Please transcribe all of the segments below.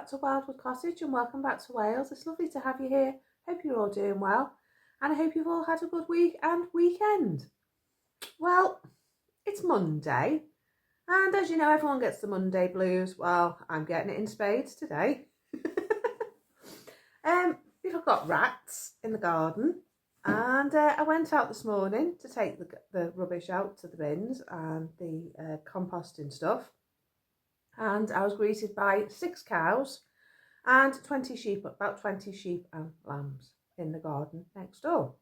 back to Wildwood Cottage and welcome back to Wales. It's lovely to have you here. Hope you're all doing well and I hope you've all had a good week and weekend. Well, it's Monday and as you know, everyone gets the Monday blues. Well, I'm getting it in spades today. We've got rats in the garden and I went out this morning to take the rubbish out to the bins and the composting stuff. And I was greeted by 6 cows and 20 sheep, about 20 sheep and lambs in the garden next door.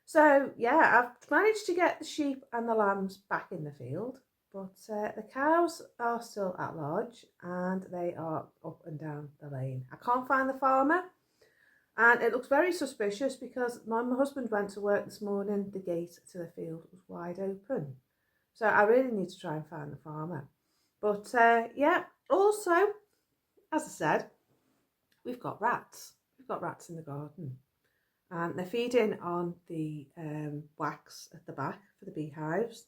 So yeah, I've managed to get the sheep and the lambs back in the field, but the cows are still at large and they are up and down the lane. I can't find the farmer and it looks very suspicious because my husband went to work this morning, the gate to the field was wide open. So I really need to try and find the farmer. But yeah, also, as I said, we've got rats. We've got rats in the garden. And they're feeding on the wax at the back for the beehives.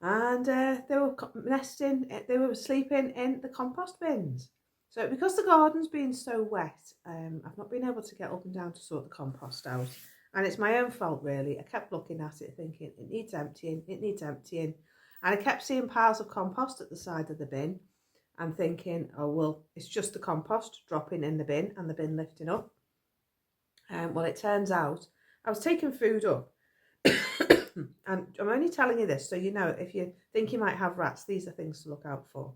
And they were nesting, they were sleeping in the compost bins. So because the garden's been so wet, I've not been able to get up and down to sort the compost out. And it's my own fault, really. I kept looking at it thinking, it needs emptying, it needs emptying. And I kept seeing piles of compost at the side of the bin and thinking, oh, well, it's just the compost dropping in the bin and the bin lifting up. Well, it turns out I was taking food up and I'm only telling you this so you know if you think you might have rats, these are things to look out for.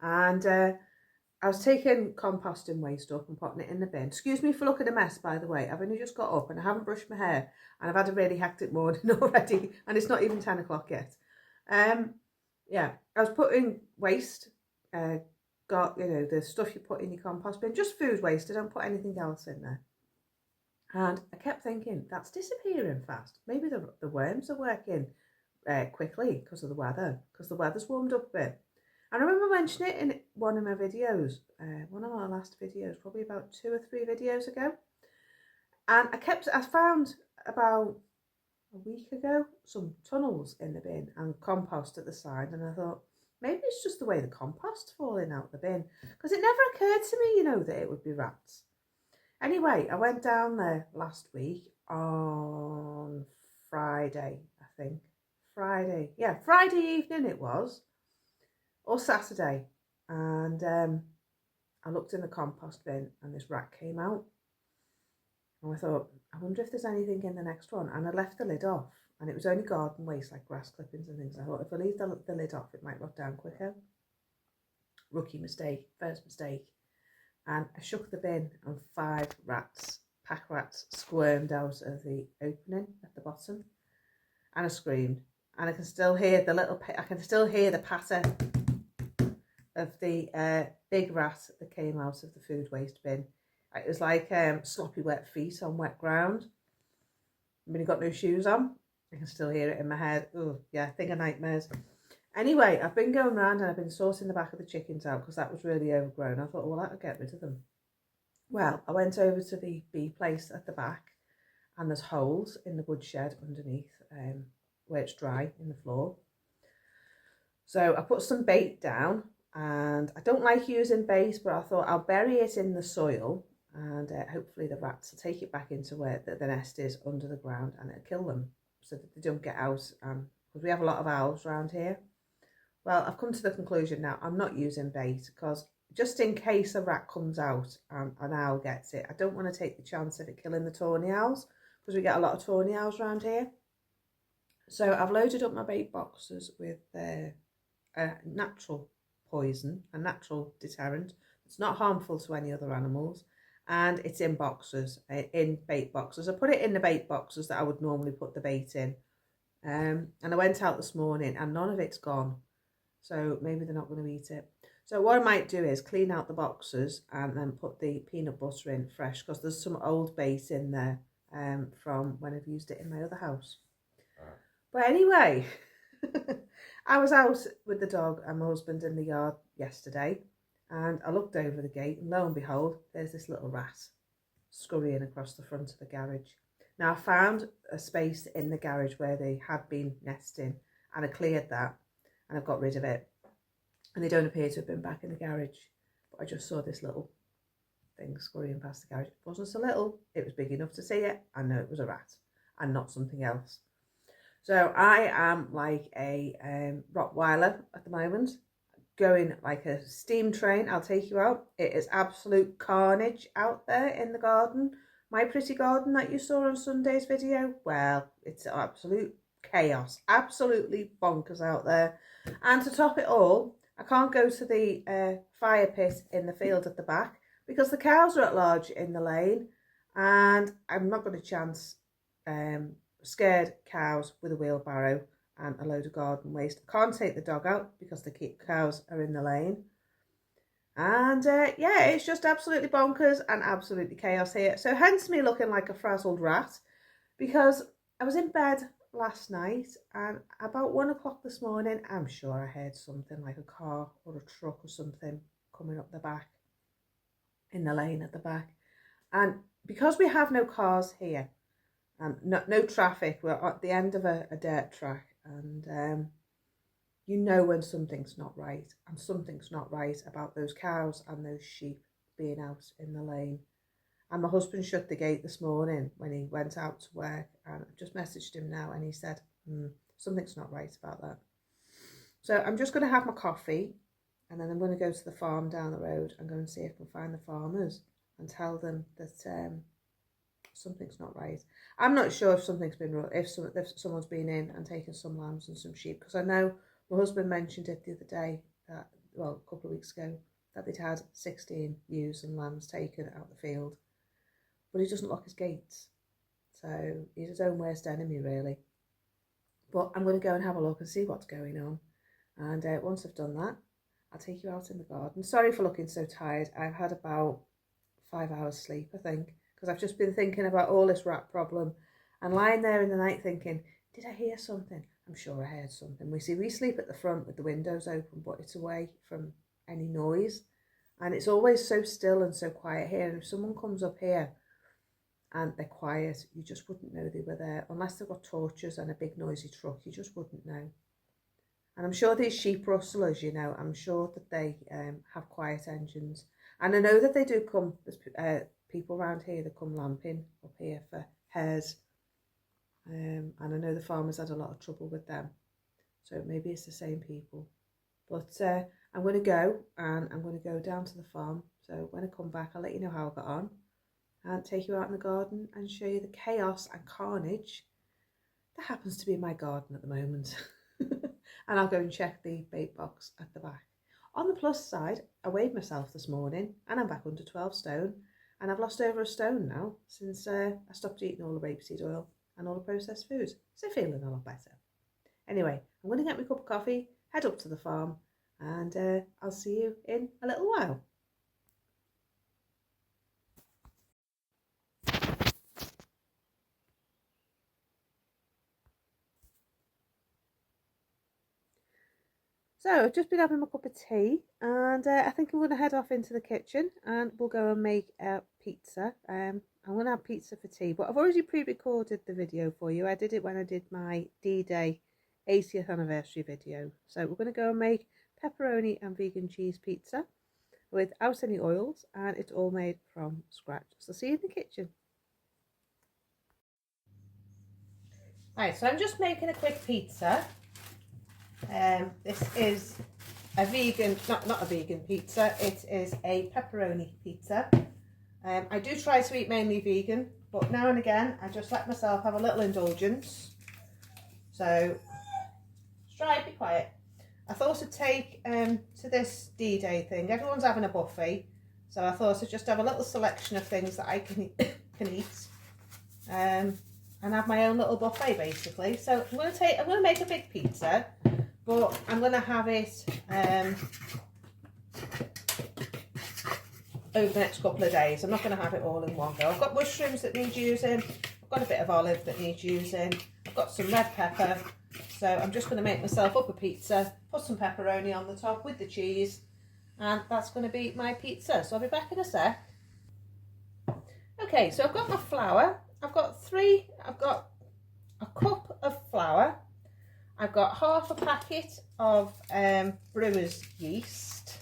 And I was taking composting waste up and putting it in the bin. Excuse me for looking a mess, by the way. I've only just got up and I haven't brushed my hair and I've had a really hectic morning already and it's not even 10 o'clock yet. Yeah, I was putting waste, got, you know, the stuff you put in your compost bin, just food waste, I don't put anything else in there. And I kept thinking, that's disappearing fast. Maybe the worms are working quickly because of the weather, because the weather's warmed up a bit. And I remember mentioning it in one of my videos, one of my last videos, probably about 2 or 3 videos ago. And I found about a week ago some tunnels in the bin and compost at the side, and I thought maybe it's just the way the compost's falling out the bin, because it never occurred to me, you know, that it would be rats. Anyway, I went down there last week on Friday, I think. Friday evening it was, or Saturday, and I looked in the compost bin and this rat came out. And I thought, I wonder if there's anything in the next one. And I left the lid off. And it was only garden waste, like grass clippings and things. I thought, if I leave the lid off, it might rot down quicker. Rookie mistake, first mistake. And I shook the bin and 5 rats, pack rats, squirmed out of the opening at the bottom. And I screamed. And I can still hear the patter of the big rat that came out of the food waste bin. It was like sloppy wet feet on wet ground. When you got no shoes on, I can still hear it in my head. Oh yeah, think of nightmares. Anyway, I've been going around and I've been sorting the back of the chickens out because that was really overgrown. I thought, well, that'll get rid of them. Well, I went over to the bee place at the back and there's holes in the woodshed underneath where it's dry in the floor. So I put some bait down and I don't like using bait, but I thought I'll bury it in the soil and hopefully the rats will take it back into where the nest is under the ground and it'll kill them so that they don't get out, because we have a lot of owls around here. Well, I've come to the conclusion now I'm not using bait because just in case a rat comes out and an owl gets it, I don't want to take the chance of it killing the tawny owls because we get a lot of tawny owls around here. So I've loaded up my bait boxes with natural poison, a natural deterrent. It's not harmful to any other animals. And it's in boxes, in bait boxes. I put it in the bait boxes that I would normally put the bait in. And I went out this morning and none of it's gone. So maybe they're not going to eat it. So what I might do is clean out the boxes and then put the peanut butter in fresh, because there's some old bait in there from when I've used it in my other house. But anyway, I was out with the dog and my husband in the yard yesterday. And I looked over the gate and lo and behold, there's this little rat scurrying across the front of the garage. Now I found a space in the garage where they had been nesting and I cleared that and I've got rid of it. And they don't appear to have been back in the garage. But I just saw this little thing scurrying past the garage. It wasn't so little, it was big enough to see it. I know it was a rat and not something else. So I am like a Rottweiler at the moment, going like a steam train. I'll take you out. It is absolute carnage out there in the garden. My pretty garden that you saw on Sunday's video, well, it's absolute chaos, absolutely bonkers out there. And to top it all, I can't go to the fire pit in the field at the back because the cows are at large in the lane, and I'm not going to chance scared cows with a wheelbarrow and a load of garden waste. I can't take the dog out because the cows are in the lane. And yeah, it's just absolutely bonkers and absolutely chaos here. So hence me looking like a frazzled rat, because I was in bed last night and about 1 o'clock this morning, I'm sure I heard something like a car or a truck or something coming up the back, in the lane at the back. And because we have no cars here, no traffic, we're at the end of a dirt track, and you know when something's not right, and something's not right about those cows and those sheep being out in the lane. And my husband shut the gate this morning when he went out to work, and I've just messaged him now and he said, something's not right about that. So I'm just going to have my coffee, and then I'm going to go to the farm down the road and go and see if I can find the farmers and tell them that something's not right. I'm not sure if something's been, if someone's been in and taken some lambs and some sheep, because I know my husband mentioned it the other day, that, well, a couple of weeks ago, that they'd had 16 ewes and lambs taken out the field. But he doesn't lock his gates. So he's his own worst enemy, really. But I'm going to go and have a look and see what's going on. And once I've done that, I'll take you out in the garden. Sorry for looking so tired. I've had about 5 hours sleep, I think, because I've just been thinking about all this rat problem and lying there in the night thinking, did I hear something? I'm sure I heard something. We sleep at the front with the windows open, but it's away from any noise. And it's always so still and so quiet here. And if someone comes up here and they're quiet, you just wouldn't know they were there. Unless they've got torches and a big noisy truck, you just wouldn't know. And I'm sure these sheep rustlers, you know, I'm sure that they have quiet engines. And I know that they do come, there's people around here that come lamping up here for hares. And I know the farmers had a lot of trouble with them. So maybe it's the same people. But I'm going to go, and I'm going to go down to the farm. So when I come back, I'll let you know how I got on, and take you out in the garden and show you the chaos and carnage that happens to be in my garden at the moment. And I'll go and check the bait box at the back. On the plus side, I weighed myself this morning and I'm back under 12 stone, and I've lost over a stone now since I stopped eating all the rapeseed oil and all the processed foods. So feeling a lot better. Anyway, I'm going to get my cup of coffee, head up to the farm, and I'll see you in a little while. So I've just been having my cup of tea, and I think I'm going to head off into the kitchen and we'll go and make a pizza. I'm going to have pizza for tea, but I've already pre-recorded the video for you. I did it when I did my D-Day 80th anniversary video. So we're going to go and make pepperoni and vegan cheese pizza without any oils, and it's all made from scratch. So see you in the kitchen. Right, so I'm just making a quick pizza. This is a vegan, not a vegan pizza, it is a pepperoni pizza. I do try to eat mainly vegan, but now and again I just let myself have a little indulgence. So, Stride, be quiet. I thought I'd take to this D-Day thing, everyone's having a buffet, so I thought I'd just have a little selection of things that I can eat. And have my own little buffet basically. So I'm going to make a big pizza, but I'm going to have it over the next couple of days. I'm not going to have it all in one go. I've got mushrooms that need using, I've got a bit of olive that needs using, I've got some red pepper. So I'm just going to make myself up a pizza, put some pepperoni on the top with the cheese, and that's going to be my pizza. So I'll be back in a sec. Okay, so I've got my flour. I've got a cup of flour. I've got half a packet of brewer's yeast.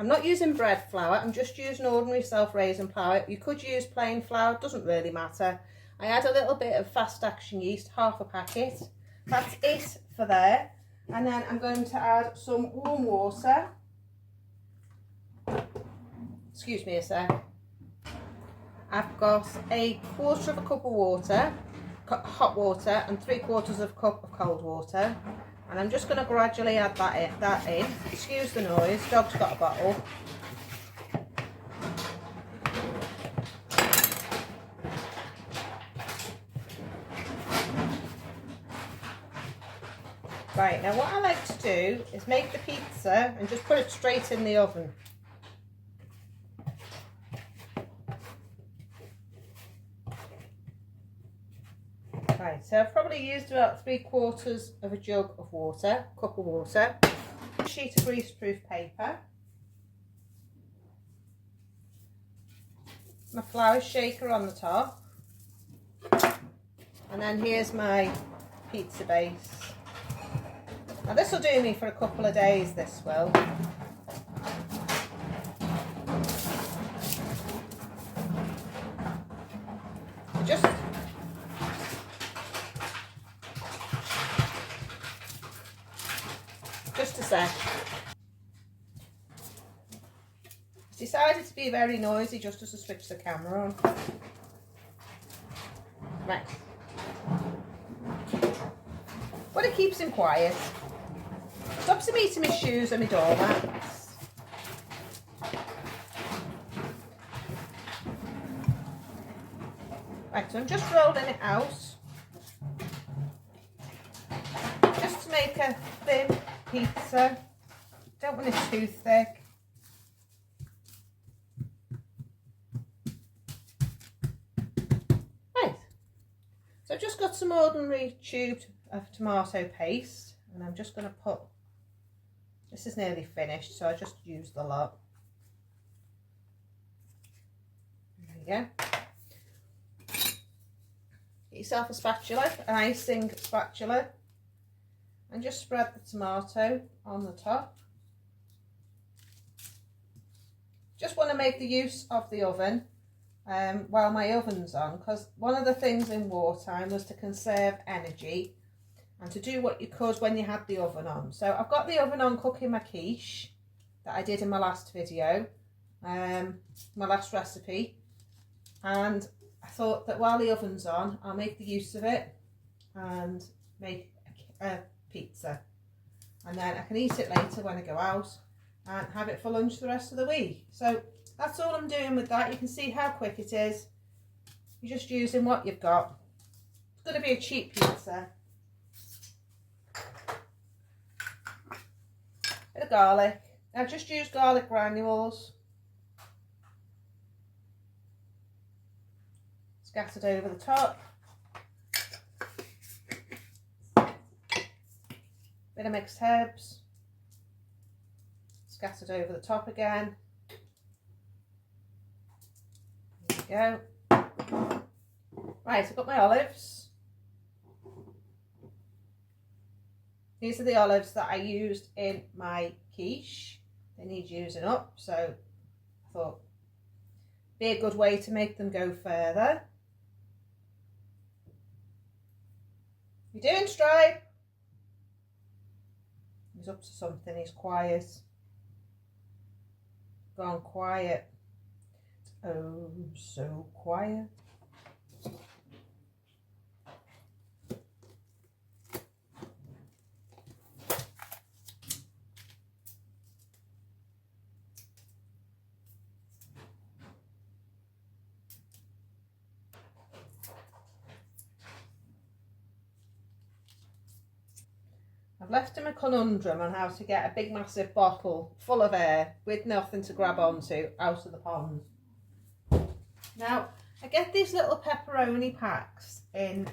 I'm not using bread flour, I'm just using ordinary self-raising flour. You could use plain flour, doesn't really matter. I add a little bit of fast action yeast, half a packet. That's it for there. And then I'm going to add some warm water. Excuse me a sec. I've got a quarter of a cup of water, hot water, and 3/4 of a cup of cold water. And I'm just going to gradually add that in. Excuse the noise, dog's got a bottle. Right, now what I like to do is make the pizza and just put it straight in the oven. Right, so I've probably used about 3/4 of a jug of water, cup of water, a sheet of greaseproof paper, my flour shaker on the top, and then here's my pizza base. Now this will do me for a couple of days, this will. Just a sec. It's decided to be very noisy just as I switch the camera on. Right. But it keeps him quiet. Stops him eating my shoes and my doormats. Right, so I'm just rolling it out. Just to make a thin pizza. Don't want it too thick. Right. So I've just got some ordinary tube of tomato paste, and I'm just going to put, this is nearly finished, so I just used the lot. There you go. Get yourself a spatula, an icing spatula, and just spread the tomato on the top. Just want to make the use of the oven while my oven's on, because one of the things in wartime was to conserve energy and to do what you could when you had the oven on. So I've got the oven on cooking my quiche that I did in my last video, my last recipe, and I thought that while the oven's on, I'll make the use of it and make a pizza, and then I can eat it later when I go out and have it for lunch the rest of the week. So that's all I'm doing with that. You can see how quick it is. You're just using what you've got. It's going to be a cheap pizza. Bit of garlic. I've just used garlic granules. Scattered over the top. Bit of mixed herbs. Scattered over the top again. There we go. Right, I've got my olives. These are the olives that I used in my quiche. They need using up, so I thought be a good way to make them go further. You doing, Stripe? He's up to something, he's quiet. Gone quiet. Oh, so quiet. I've left him a conundrum on how to get a big massive bottle full of air with nothing to grab onto out of the pond. Now, I get these little pepperoni packs in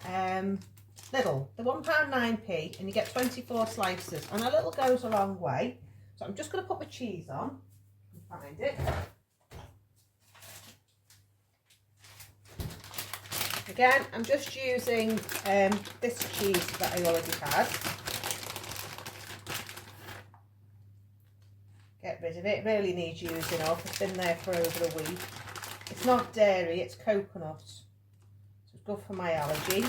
Lidl. They're £1.9p and you get 24 slices, and a little goes a long way. So I'm just going to put my cheese on and find it. Again, I'm just using this cheese that I already had. Get rid of it. It really needs using up. It's been there for over a week. It's not dairy, it's coconut. So it's good for my allergy.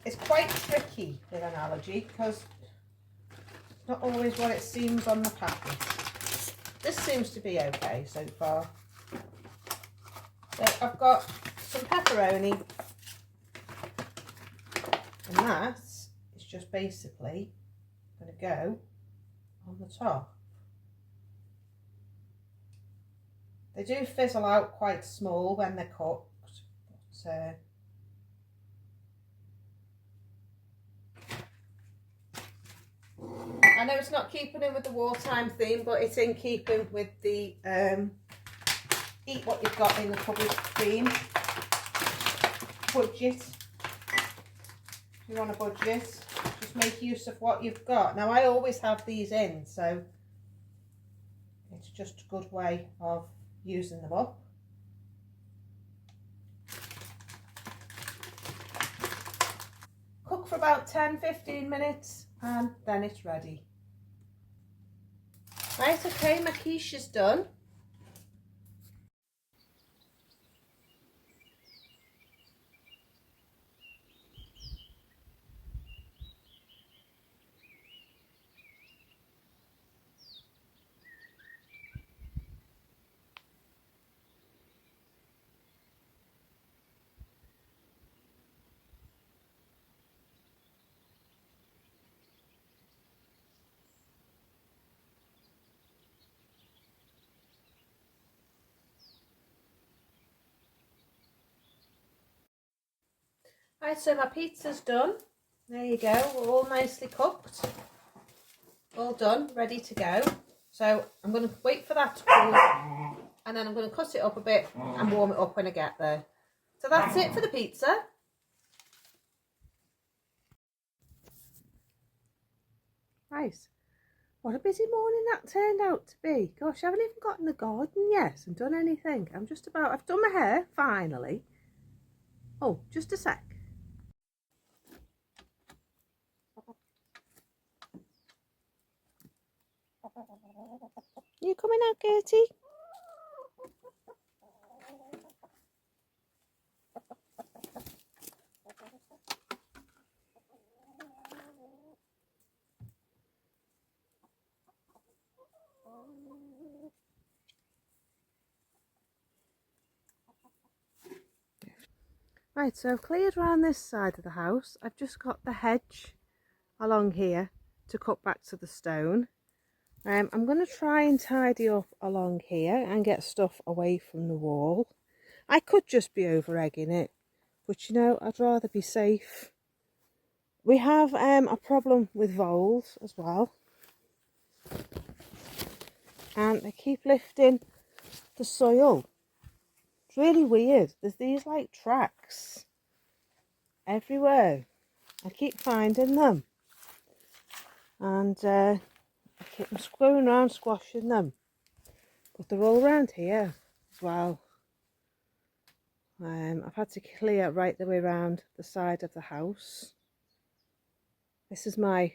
It's quite tricky with an allergy because it's not always what it seems on the packet. This seems to be okay so far. So I've got some pepperoni, and that is just basically going to go on the top. They do fizzle out quite small when they're cooked, but I know it's not keeping in with the wartime theme, but it's in keeping with the eat what you've got in the cupboard theme. Budget. If you want a budget, just make use of what you've got. Now I always have these in, so it's just a good way of using them up. Cook for about 10-15 minutes and then it's ready. Right, okay, my quiche is done. Right, so my pizza's done. There you go, we're all nicely cooked. All done, ready to go. So I'm going to wait for that to cool and then I'm going to cut it up a bit and warm it up when I get there. So that's it for the pizza. Right, what a busy morning that turned out to be. Gosh, I haven't even got in the garden yet and done anything. I've done my hair, finally. Oh, just a sec. You coming out, Gertie? Right, so I've cleared around this side of the house. I've just got the hedge along here to cut back to the stone. I'm going to try and tidy up along here and get stuff away from the wall. I could just be over egging it, but you know, I'd rather be safe. We have a problem with voles as well, and they keep lifting the soil. It's really weird. There's these like tracks everywhere. I keep finding them, and I keep going around squashing them, but they're all around here as well. I've had to clear right the way around the side of the house. This is my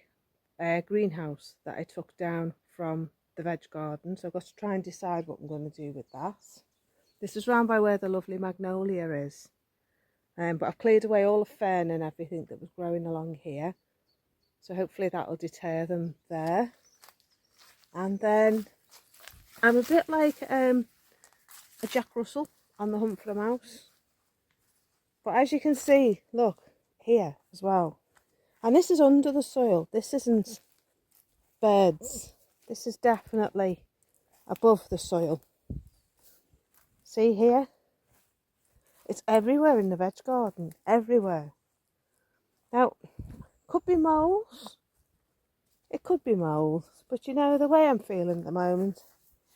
greenhouse that I took down from the veg garden, so I've got to try and decide what I'm going to do with that. This is round by where the lovely magnolia is, but I've cleared away all the fern and everything that was growing along here, so hopefully that will deter them there. And then I'm a bit like a Jack Russell on the hunt for a mouse, but as you can see, look here as well, and this is under the soil. This isn't beds, this is definitely above the soil. See here, it's everywhere in the veg garden, everywhere. Now, could be moles, it could be moles, but you know, the way I'm feeling at the moment,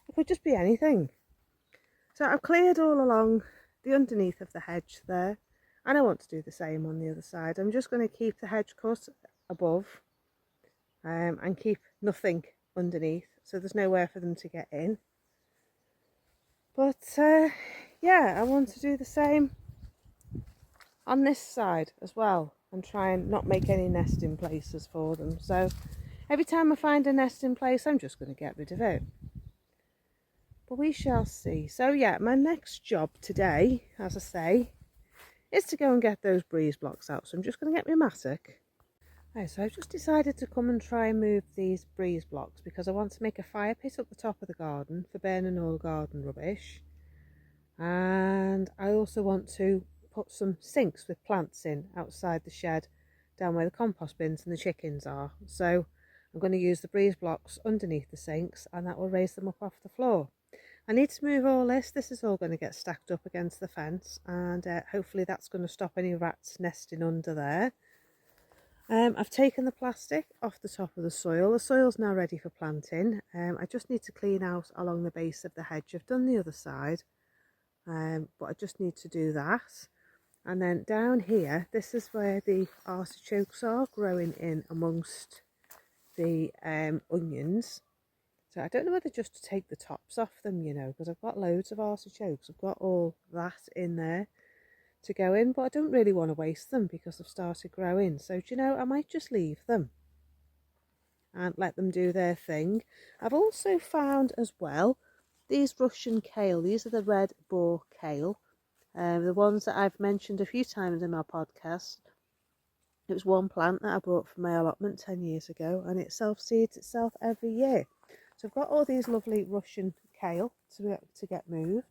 it could just be anything. So I've cleared all along the underneath of the hedge there, and I want to do the same on the other side. I'm just going to keep the hedge cut above and keep nothing underneath, so there's nowhere for them to get in. But yeah, I want to do the same on this side as well. and try and not make any nesting places for them. So every time I find a nesting place, I'm just going to get rid of it. But we shall see. So yeah, my next job today, as I say, is to go and get those breeze blocks out. So I'm just going to get my mattock. Right, so I've just decided to come and try and move these breeze blocks because I want to make a fire pit up the top of the garden for burning all the garden rubbish. And I also want to put some sinks with plants in outside the shed down where the compost bins and the chickens are. So I'm going to use the breeze blocks underneath the sinks and that will raise them up off the floor. I need to move all this. This is all going to get stacked up against the fence and hopefully that's going to stop any rats nesting under there. I've taken the plastic off the top of the soil. The soil's now ready for planting. I just need to clean out along the base of the hedge. I've done the other side. But I just need to do that. And then down here, this is where the artichokes are growing in amongst the onions. So I don't know whether just to take the tops off them, you know, because I've got loads of artichokes. I've got all that in there to go in, but I don't really want to waste them because they've started growing. So, do you know, I might just leave them and let them do their thing. I've also found as well these Russian kale. These are the red boar kale. The ones that I've mentioned a few times in my podcast. It was one plant that I bought from my allotment 10 years ago and it self-seeds itself every year. So I've got all these lovely Russian kale to get moved.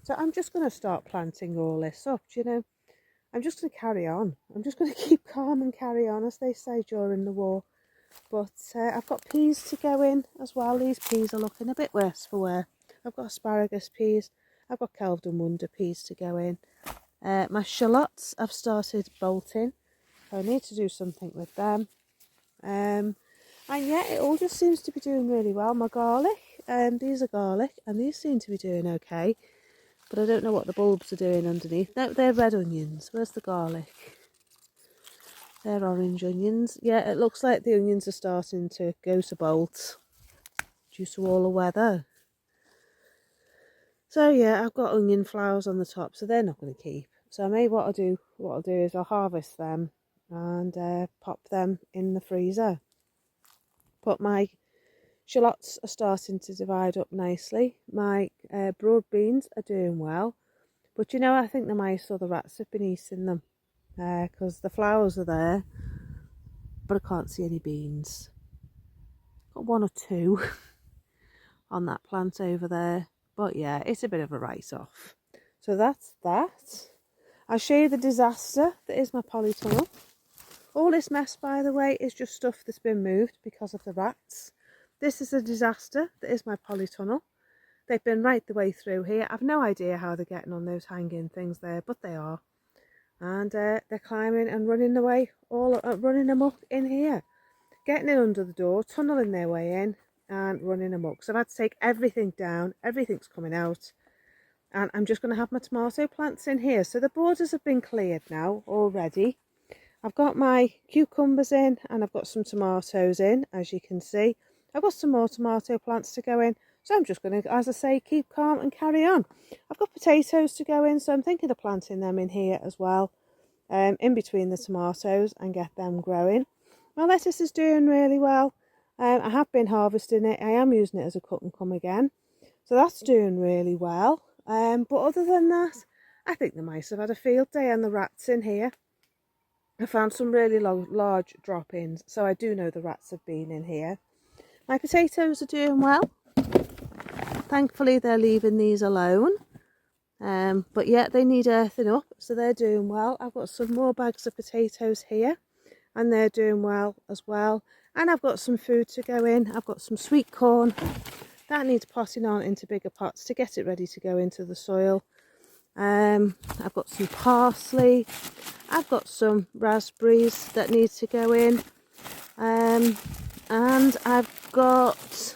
So I'm just going to start planting all this up, you know. I'm just going to carry on. I'm just going to keep calm and carry on, as they say during the war. But I've got peas to go in as well. These peas are looking a bit worse for wear. I've got asparagus peas. I've got Kelvin Wonder peas to go in. My shallots I've started bolting. So I need to do something with them. And yeah, it all just seems to be doing really well. My garlic, these are garlic and these seem to be doing okay. But I don't know what the bulbs are doing underneath. No, they're red onions. Where's the garlic? They're orange onions. Yeah, it looks like the onions are starting to go to bolt due to all the weather. So yeah, I've got onion flowers on the top, so they're not going to keep. So maybe what I'll do is I'll harvest them and pop them in the freezer. But my shallots are starting to divide up nicely. My broad beans are doing well. But you know, I think the mice or the rats have been eating them because the flowers are there, but I can't see any beans. Got one or two on that plant over there. But yeah, it's a bit of a write-off. So that's that. I'll show you the disaster that is my polytunnel. All this mess, by the way, is just stuff that's been moved because of the rats. This is a disaster that is my polytunnel. They've been right the way through here. I've no idea how they're getting on those hanging things there, but they are. And they're climbing and running away, running amok in here. Getting in under the door, tunnelling their way in and running amok. So I've had to take everything down. Everything's coming out. And I'm just going to have my tomato plants in here. So the borders have been cleared now already. I've got my cucumbers in and I've got some tomatoes in, as you can see. I've got some more tomato plants to go in. So I'm just going to, as I say, keep calm and carry on. I've got potatoes to go in, so I'm thinking of planting them in here as well, in between the tomatoes and get them growing. My lettuce is doing really well. I have been harvesting it. I am using it as a cut and come again. So that's doing really well. But other than that, I think the mice have had a field day and the rats in here. I found some really large drop-ins, so I do know the rats have been in here. My potatoes are doing well. Thankfully, they're leaving these alone. But yeah, they need earthing up, so they're doing well. I've got some more bags of potatoes here, and they're doing well as well. And I've got some food to go in. I've got some sweet corn. That needs potting on into bigger pots to get it ready to go into the soil. I've got some parsley. I've got some raspberries that need to go in. And I've got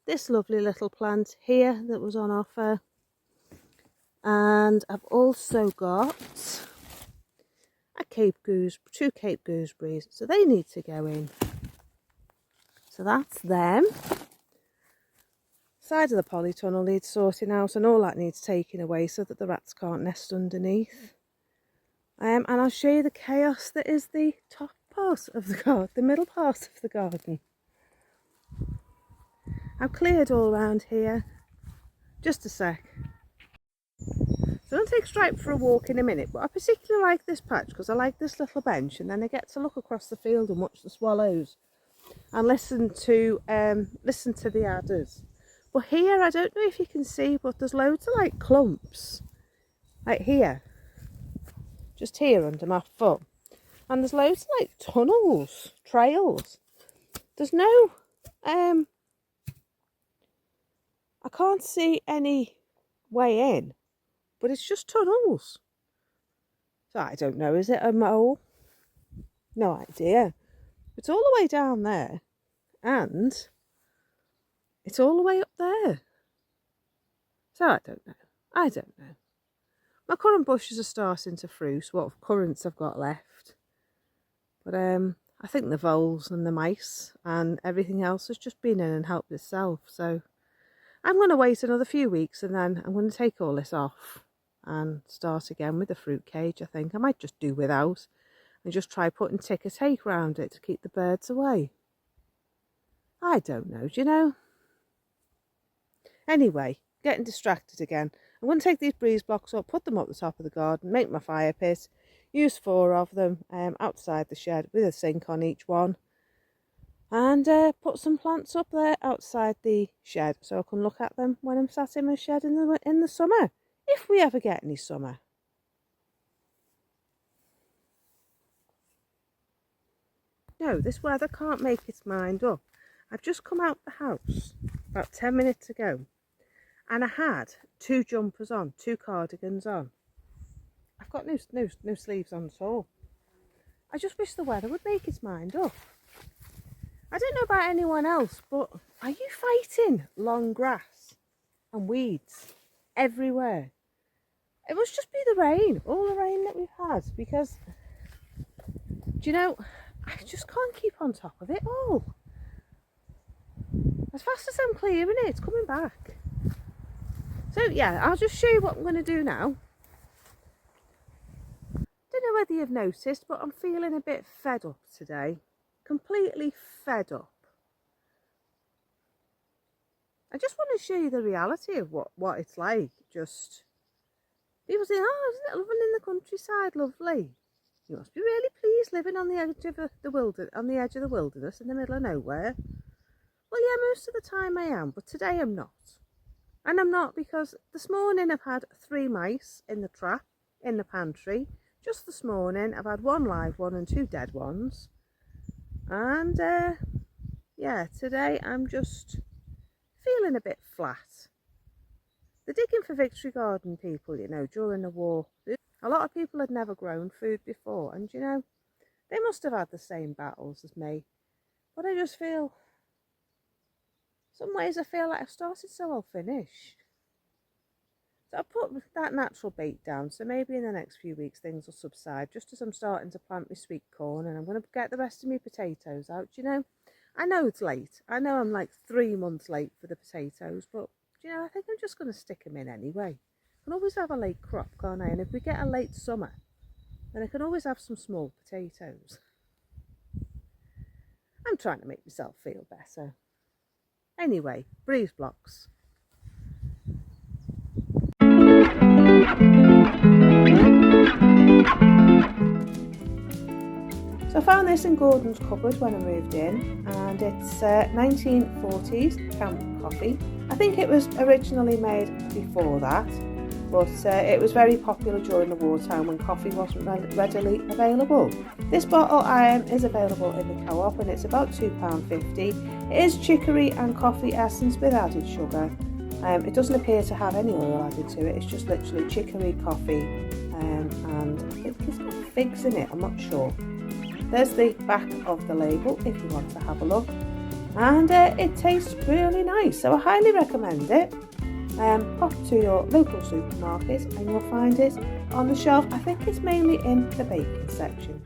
this lovely little plant here that was on offer. And I've also got two Cape gooseberries. So they need to go in. So that's them. Side of the polytunnel needs sorting out and all that needs taking away so that the rats can't nest underneath. And I'll show you the chaos that is the top part of the garden, the middle part of the garden. I've cleared all around here. Just a sec. So I'll take Stripe for a walk in a minute, but I particularly like this patch because I like this little bench, and then I get to look across the field and watch the swallows and listen to the adders. But here, I don't know if you can see, but there's loads of like clumps, like here, just here under my foot, and there's loads of like tunnels, trails. There's no, I can't see any way in, but it's just tunnels. So I don't know, is it a mole? No idea. It's all the way down there, and it's all the way up there. So I don't know. I don't know. My currant bushes are starting to fruit. What currants I've got left. But I think the voles and the mice and everything else has just been in and helped itself. So I'm going to wait another few weeks, and then I'm going to take all this off and start again with the fruit cage. I think I might just do without and just try putting ticker tape around it to keep the birds away. I don't know, do you know? Anyway, getting distracted again. I'm going to take these breeze blocks up, put them up the top of the garden, make my fire pit, use 4 of them outside the shed with a sink on each one, and put some plants up there outside the shed so I can look at them when I'm sat in my shed in the summer, if we ever get any summer. No, this weather can't make its mind up. I've just come out the house about 10 minutes ago, and I had 2 jumpers on, 2 cardigans on. I've got no sleeves on at all. I just wish the weather would make its mind up. I don't know about anyone else, but are you fighting long grass and weeds everywhere? It must just be the rain, all the rain that we've had, because, do you know, I just can't keep on top of it all. As fast as I'm clearing it, it's coming back. So yeah, I'll just show you what I'm going to do now. Don't know whether you've noticed, but I'm feeling a bit fed up today. Completely fed up. I just want to show you the reality of what it's like. Just people say, "Oh, isn't it living in the countryside lovely? You must be really pleased living on the edge of the wilderness in the middle of nowhere." Well, yeah, most of the time I am, but today I'm not. And I'm not because this morning I've had 3 mice in the trap in the pantry. Just this morning I've had 1 live one and 2 dead ones. And yeah, today I'm just feeling a bit flat. The Digging for Victory Garden people, you know, during the war, a lot of people had never grown food before, and you know, they must have had the same battles as me. But I just feel, some ways I feel like I've started, so I'll finish. So I put that natural bait down, so maybe in the next few weeks things will subside, just as I'm starting to plant my sweet corn, and I'm going to get the rest of my potatoes out. You know, I know it's late. I know I'm like 3 months late for the potatoes, but you know, I think I'm just going to stick them in anyway. I can always have a late crop, can't I? And if we get a late summer, then I can always have some small potatoes. I'm trying to make myself feel better. Anyway, breeze blocks. So I found this in Gordon's cupboard when I moved in, and it's 1940s camp coffee. I think it was originally made before that, but it was very popular during the wartime when coffee wasn't readily available. This bottle is available in the co-op, and it's about £2.50. It is chicory and coffee essence with added sugar. It doesn't appear to have any oil added to it. It's just literally chicory, coffee, and it's got figs in it, I'm not sure. There's the back of the label if you want to have a look, and it tastes really nice, so I highly recommend it. Pop to your local supermarket and you'll find it on the shelf. I think it's mainly in the baking section.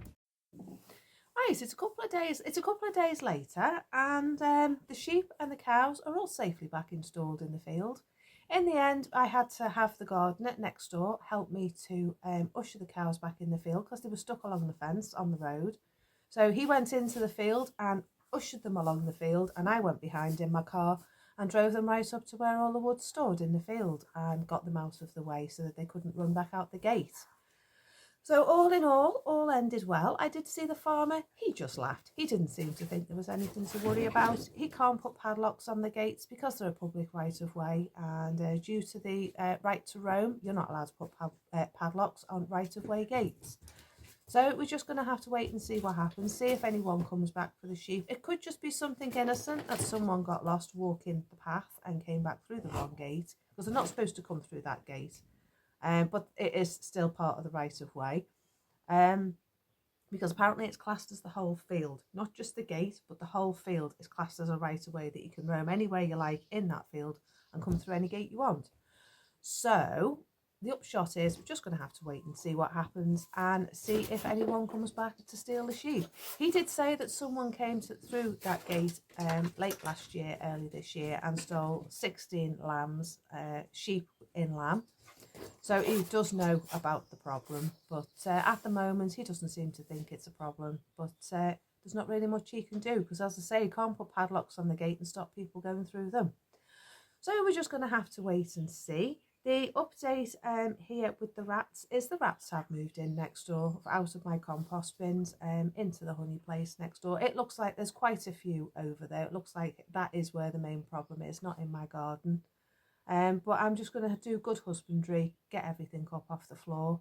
Right, it's a couple of days later, and the sheep and the cows are all safely back installed in the field. In the end, I had to have the gardener next door help me to usher the cows back in the field because they were stuck along the fence on the road. So he went into the field and ushered them along the field, and I went behind in my car and drove them right up to where all the wood stood in the field and got them out of the way so that they couldn't run back out the gate. So all in all ended well. I did see the farmer. He just laughed. He didn't seem to think there was anything to worry about. He can't put padlocks on the gates because they're a public right of way, and due to the right to roam, you're not allowed to put padlocks on right of way gates. So we're just going to have to wait and see what happens, see if anyone comes back for the sheep. It could just be something innocent, that someone got lost walking the path and came back through the wrong gate, because they're not supposed to come through that gate. But it is still part of the right of way, because apparently it's classed as the whole field, not just the gate, but the whole field is classed as a right of way that you can roam anywhere you like in that field and come through any gate you want. So the upshot is we're just going to have to wait and see what happens and see if anyone comes back to steal the sheep. He did say that someone came through that gate late last year, early this year, and stole 16 lambs, sheep in lamb. So he does know about the problem, but at the moment he doesn't seem to think it's a problem. But there's not really much he can do because, as I say, he can't put padlocks on the gate and stop people going through them. So we're just going to have to wait and see. The update here with the rats is the rats have moved in next door, out of my compost bins, into the honey place next door. It looks like there's quite a few over there. It looks like that is where the main problem is, not in my garden. But I'm just going to do good husbandry, get everything up off the floor,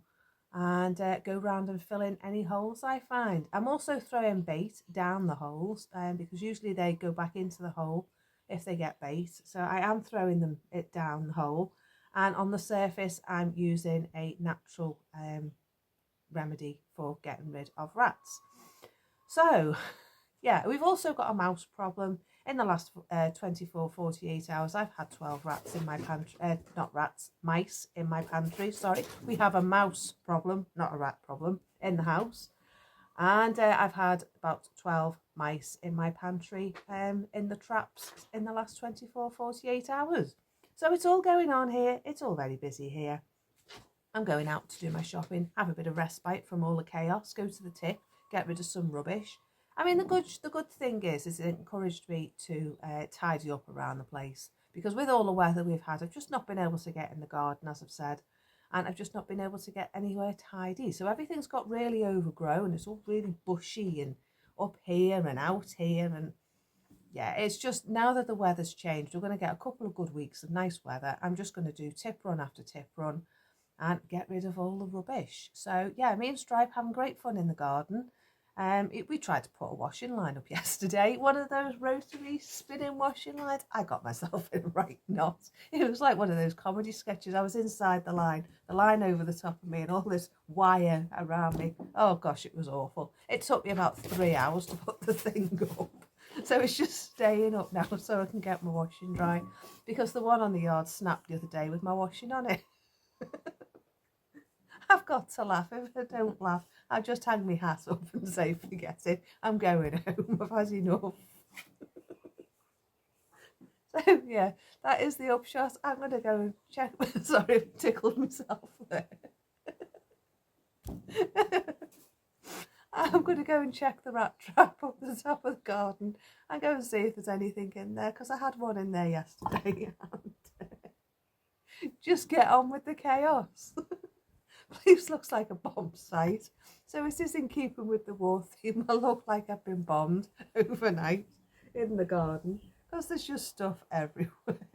and go round and fill in any holes I find. I'm also throwing bait down the holes, because usually they go back into the hole if they get bait. So I am throwing it down the hole, and on the surface I'm using a natural remedy for getting rid of rats. So yeah, we've also got a mouse problem. In the last 48 hours, I've had 12 rats in my pantry. Not rats, mice in my pantry. Sorry, we have a mouse problem, not a rat problem, in the house. And I've had about 12 mice in my pantry in the traps in the last 48 hours. So it's all going on here. It's all very busy here. I'm going out to do my shopping, have a bit of respite from all the chaos, go to the tip, get rid of some rubbish. I mean, the good thing is it encouraged me to tidy up around the place, because with all the weather we've had, I've just not been able to get in the garden, as I've said, and I've just not been able to get anywhere tidy. So everything's got really overgrown. It's all really bushy and up here and out here, and yeah, it's just now that the weather's changed, we're going to get a couple of good weeks of nice weather. I'm just going to do tip run after tip run and get rid of all the rubbish. So yeah, me and Stripe having great fun in the garden. We tried to put a washing line up yesterday, one of those rotary spinning washing lines. I got myself in a right knot. It was like one of those comedy sketches. I was inside the line over the top of me, and all this wire around me. Oh gosh, it was awful. It took me about 3 hours to put the thing up. So it's just staying up now so I can get my washing dry, because the one on the yard snapped the other day with my washing on it. I've got to laugh. If I don't laugh, I'll just hang my hat up and say, forget it, I'm going home, I've had enough. So yeah, that is the upshot. I'm going to go and check. Sorry, I've tickled myself there. I'm going to go and check the rat trap up the top of the garden and go and see if there's anything in there, because I had one in there yesterday. And just get on with the chaos. Place looks like a bomb site, so it is in keeping with the war theme. I look like I've been bombed overnight in the garden, because there's just stuff everywhere.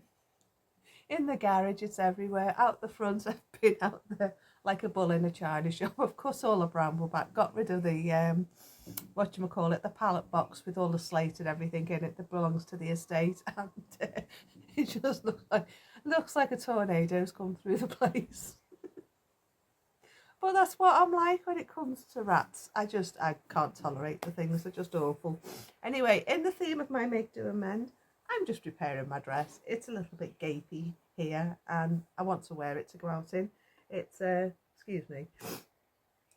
In the garage, it's everywhere. Out the front, I've been out there like a bull in a china shop. I've cut all the bramble back, got rid of the the pallet box with all the slate and everything in it that belongs to the estate, and it just looks like a tornado's come through the place. But that's what I'm like when it comes to rats. I can't tolerate the things. They're just awful. Anyway, in the theme of my make, do and mend, I'm just preparing my dress. It's a little bit gapey here, and I want to wear it to go out in. It's, excuse me,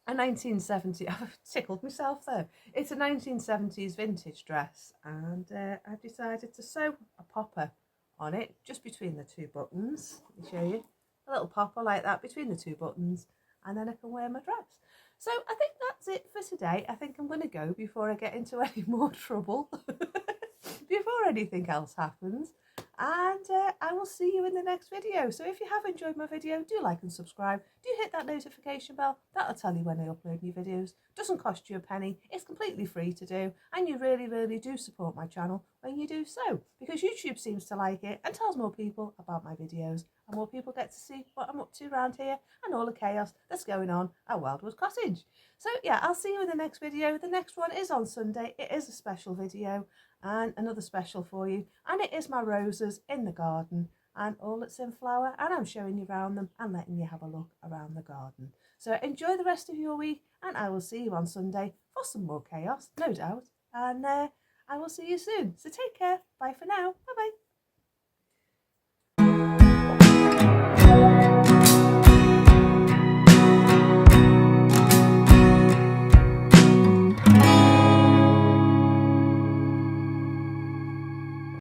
a 1970s, I've tickled myself there. It's a 1970s vintage dress, and I've decided to sew a popper on it, just between the two buttons. Let me show you. A little popper like that between the two buttons, and then I can wear my dress. So I think that's it for today. I think I'm going to go before I get into any more trouble, before anything else happens. And I will see you in the next video. So if you have enjoyed my video, do like and subscribe. Do hit that notification bell. That'll tell you when I upload new videos. Doesn't cost you a penny. It's completely free to do. And you really, really do support my channel when you do so. Because YouTube seems to like it and tells more people about my videos. And more people get to see what I'm up to around here and all the chaos that's going on at Wildwood Cottage. So yeah, I'll see you in the next video. The next one is on Sunday. It is a special video and another special for you, and it is my roses in the garden and all that's in flower, and I'm showing you around them and letting you have a look around the garden. So enjoy the rest of your week, and I will see you on Sunday for some more chaos, no doubt, and I will see you soon. So take care. Bye for now. Bye bye.